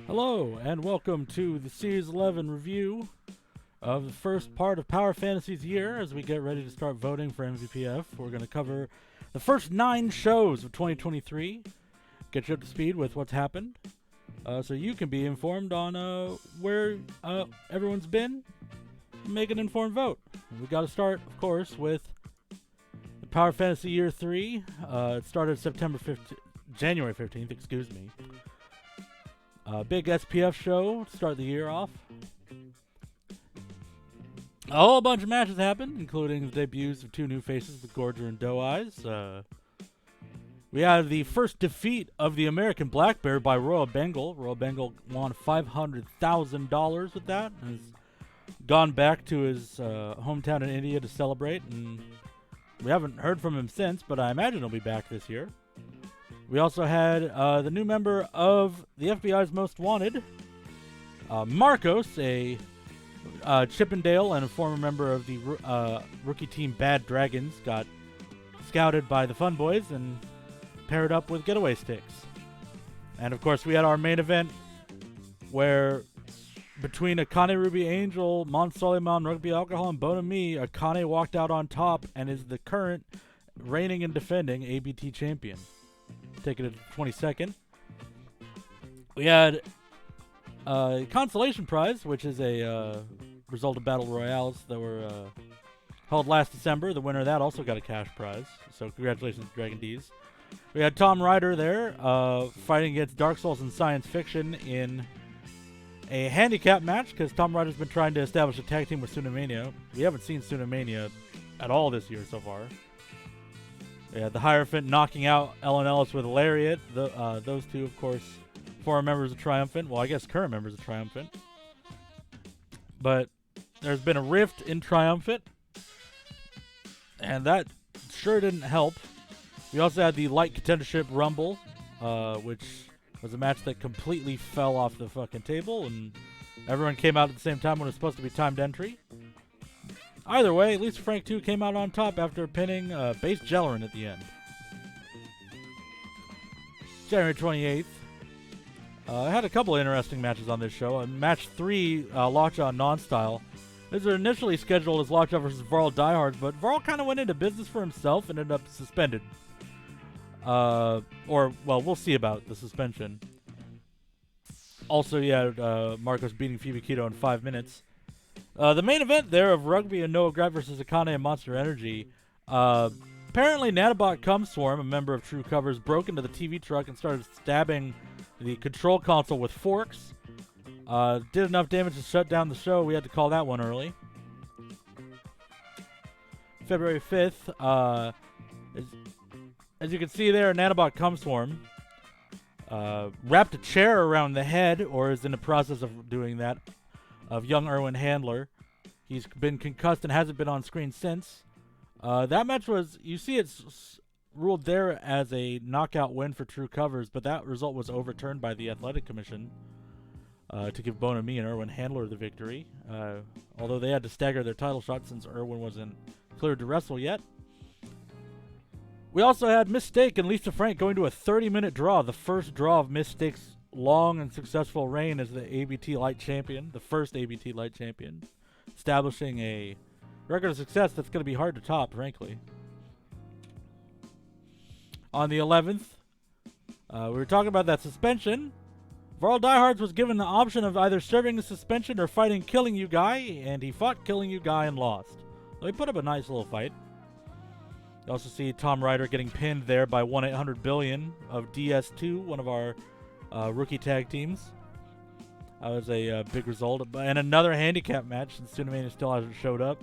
Hello, and welcome to the Series 11 review of the first part of Power Fantasy's year as we get ready to start voting for MVPF. We're going to cover the first 9 shows of 2023, get you up to speed with what's happened, so you can be informed on where everyone's been, make an informed vote. We got to start, of course, with the Power Fantasy Year 3. It started January 15th, excuse me. Big SPF show to start the year off. A whole bunch of matches happened, including the debuts of 2 new faces with Gorger and Doe Eyes. We had the first defeat of the American Black Bear by Royal Bengal. Royal Bengal won $500,000 with that and has gone back to his hometown in India to celebrate. And we haven't heard from him since, but I imagine he'll be back this year. We also had the new member of the FBI's Most Wanted, Marcos, a Chippendale and a former member of the rookie team Bad Dragons, got scouted by the Fun Boys and paired up with Getaway Sticks. And of course, we had our main event where between Akane Ruby Angel, Mon Soleiman, Rugby Alcohol, and Bonami, Akane walked out on top and is the current reigning and defending ABT champion. Taking it to 22nd. We had a consolation prize, which is a result of battle royales that were held last December. The winner of that also got a cash prize, so congratulations to Dragon D's. We had Tom Ryder there fighting against Dark Souls and Science Fiction in a handicap match because Tom Ryder's been trying to establish a tag team with Tsunamania. We haven't seen Tsunamania at all this year so far. Yeah, the Hierophant knocking out Ellen Ellis with a lariat. Those two, of course, former members of Triumphant. Well, I guess current members of Triumphant. But there's been a rift in Triumphant, and that sure didn't help. We also had the Light Contendership Rumble, which was a match that completely fell off the fucking table, and everyone came out at the same time when it was supposed to be timed entry. Either way, Lisa Frank 2 came out on top after pinning Base Jellerin at the end. January 28th. I had a couple of interesting matches on this show. Match 3, Lockjaw Non-Style. These were initially scheduled as Lockjaw versus Varl Diehards, but Varl kind of went into business for himself and ended up suspended. We'll see about the suspension. Also, you had Marcos beating Phoebe Keto in 5 minutes. The main event there of Rugby and Noah Grapp versus Akane and Monster Energy. Apparently, Nanobot Cumswarm, a member of True Covers, broke into the TV truck and started stabbing the control console with forks. Did enough damage to shut down the show. We had to call that one early. February 5th, as you can see there, Nanobot Cumswarm wrapped a chair around the head, or is in the process of doing that, of young Erwin Handler. He's been concussed and hasn't been on screen since. That match was, you see it's ruled there as a knockout win for True Covers, but that result was overturned by the Athletic Commission to give Bonami and Erwin Handler the victory, although they had to stagger their title shot since Erwin wasn't cleared to wrestle yet. We also had Mistake and Lisa Frank going to a 30-minute draw, the first draw of Mistake's long and successful reign as the ABT Light Champion, the first ABT Light Champion, establishing a record of success that's going to be hard to top, frankly. On the 11th, we were talking about that suspension. Varl Diehards was given the option of either serving the suspension or fighting Killing You Guy, and he fought Killing You Guy and lost. So he put up a nice little fight. You also see Tom Ryder getting pinned there by 1-800-BILLION of DS2, one of our rookie tag teams. That was a big result. And another handicap match since Tsunamania still hasn't showed up.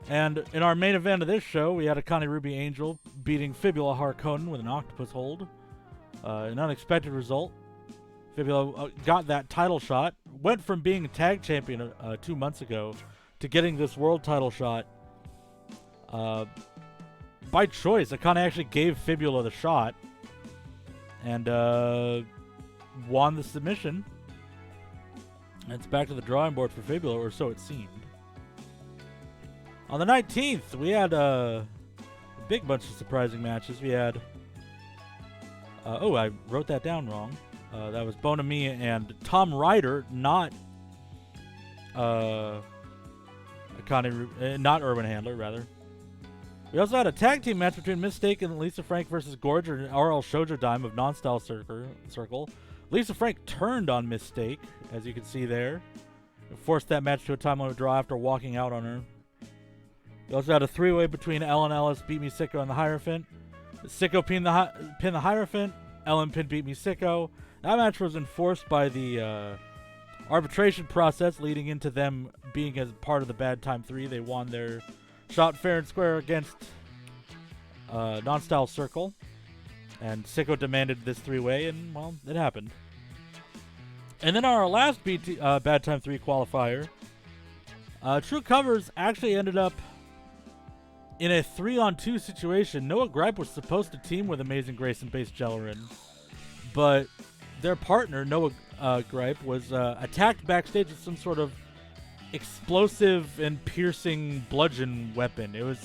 And in our main event of this show, we had Akane Ruby Angel beating Fibula Harkonnen with an octopus hold. An unexpected result. Fibula got that title shot. Went from being a tag champion 2 months ago to getting this world title shot. By choice, Akane actually gave Fibula the shot. And won the submission. And it's back to the drawing board for Fibula, or so it seemed. On the 19th, we had a big bunch of surprising matches. We had... I wrote that down wrong. That was Bonami and Tom Ryder, not not Erwin Handler, rather. We also had a tag team match between Mistake and Lisa Frank versus Gorge and RL Shoujo Dime of Non-Style Circle. Lisa Frank turned on Mistake, as you can see there. Forced that match to a time limit draw after walking out on her. We also had a three-way between Ellen Ellis, Beat Me Sicko, and the Hierophant. Sicko pinned the Hierophant. Ellen pinned Beat Me Sicko. That match was enforced by the arbitration process, leading into them being as part of the Bad Time 3. They won their shot fair and square against Non-Style Circle. And Sicko demanded this three-way, and, well, it happened. And then our last Bad Time 3 qualifier, True Covers actually ended up in a 3-on-2 situation. Noah Gripe was supposed to team with Amazing Grace and Base Jellerin, but their partner, Noah Gripe, was attacked backstage with some sort of explosive and piercing bludgeon weapon. It was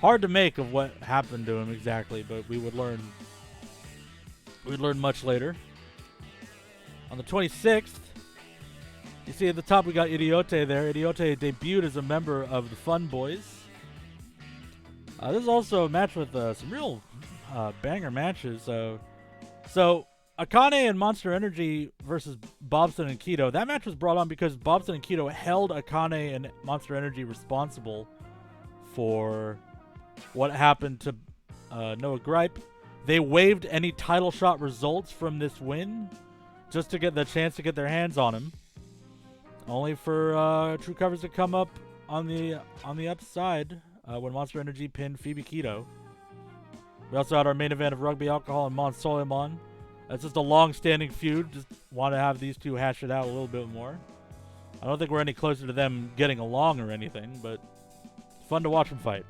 hard to make of what happened to him exactly, but we would learn. We'd learn much later. On the 26th, you see at the top we got Idiote there. Idiote debuted as a member of the Fun Boys. This is also a match with some real banger matches. So Akane and Monster Energy versus Bobson and Keto. That match was brought on because Bobson and Keto held Akane and Monster Energy responsible for what happened to Noah Gripe. They waived any title shot results from this win just to get the chance to get their hands on him. Only for True Covers to come up on the upside when Monster Energy pinned Phoebe Keto. We also had our main event of Rugby Alcohol and Mon Solimon. That's just a long-standing feud. Just want to have these two hash it out a little bit more. I don't think we're any closer to them getting along or anything, but fun to watch them fight.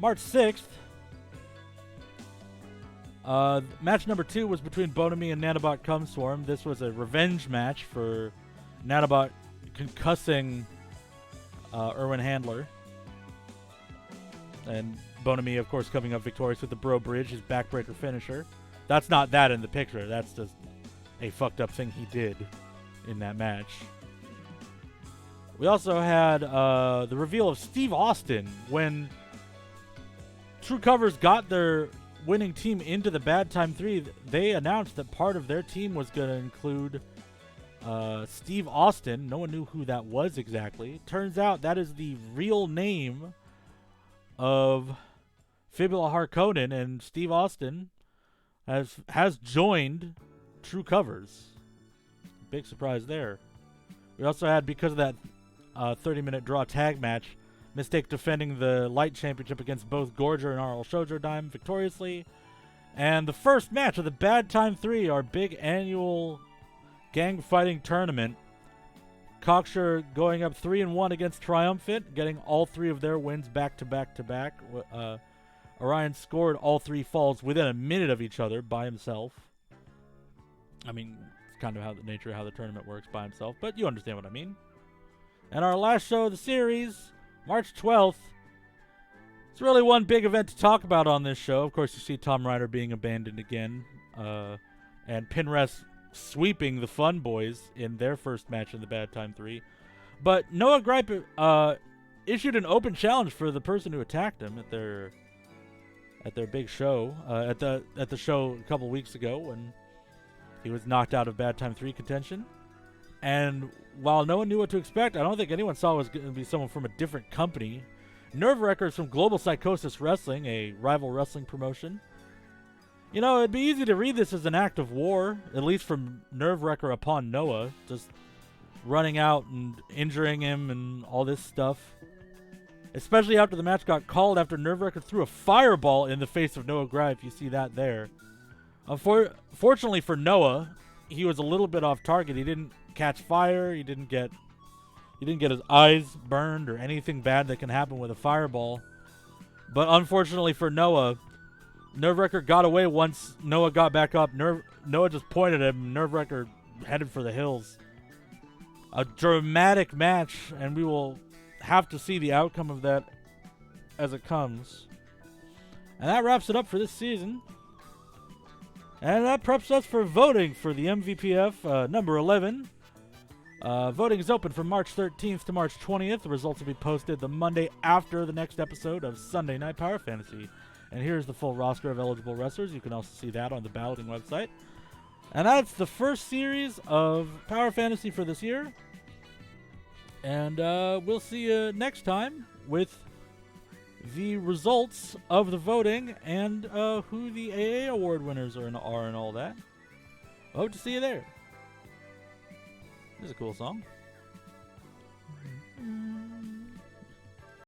March 6th. Match number 2 was between Bonami and Nanobot Cumswarm. This was a revenge match for Nanobot concussing Erwin Handler. And Bonami, of course, coming up victorious with the Bro Bridge, his backbreaker finisher. That's not that in the picture. That's just a fucked up thing he did in that match. We also had the reveal of Steve Austin. When True Covers got their winning team into the Bad Time 3, they announced that part of their team was going to include Steve Austin. No one knew who that was exactly. Turns out that is the real name of Fibula Harkonnen, and Steve Austin has joined True Covers. Big surprise there. We also had, because of that 30-minute draw tag match, Mistake defending the Light Championship against both Gorger and RL Shoujo Dime victoriously. And the first match of the Bad Time 3, our big annual gang fighting tournament. Cocksure going up 3-1 against Triumphant, getting all 3 of their wins back to back to back. Orion scored all 3 falls within a minute of each other by himself. I mean, it's kind of how the nature of how the tournament works by himself, but you understand what I mean. And our last show of the series, March 12th. It's really one big event to talk about on this show. Of course, you see Tom Ryder being abandoned again, and Pinrest sweeping the Fun Boys in their first match in the Bad Time 3. But Noah Gripe issued an open challenge for the person who attacked him at their big show, at the show a couple weeks ago when he was knocked out of Bad Time 3 contention. And while no one knew what to expect, I don't think anyone saw it was going to be someone from a different company. Nerve Wreckers from Global Psychosis Wrestling, a rival wrestling promotion. You know, it'd be easy to read this as an act of war, at least from Nerve Wrecker upon Noah, just running out and injuring him and all this stuff. Especially after the match got called after Nerve Wrecker threw a fireball in the face of Noah Gripe. You see that there. Fortunately for Noah, he was a little bit off target. He didn't catch fire. He didn't get his eyes burned or anything bad that can happen with a fireball. But unfortunately for Noah, Nerve Wrecker got away once Noah got back up. Noah just pointed at him. Nerve Wrecker headed for the hills. A dramatic match, and we will have to see the outcome of that as it comes. And that wraps it up for this season. And that preps us for voting for the MVPF number 11. Voting is open from March 13th to March 20th. The results will be posted the Monday after the next episode of Sunday Night Power Fantasy. And here's the full roster of eligible wrestlers. You can also see that on the balloting website. And that's the first series of Power Fantasy for this year. And we'll see you next time with the results of the voting and who the AA award winners are and all that. I hope to see you there. This is a cool song.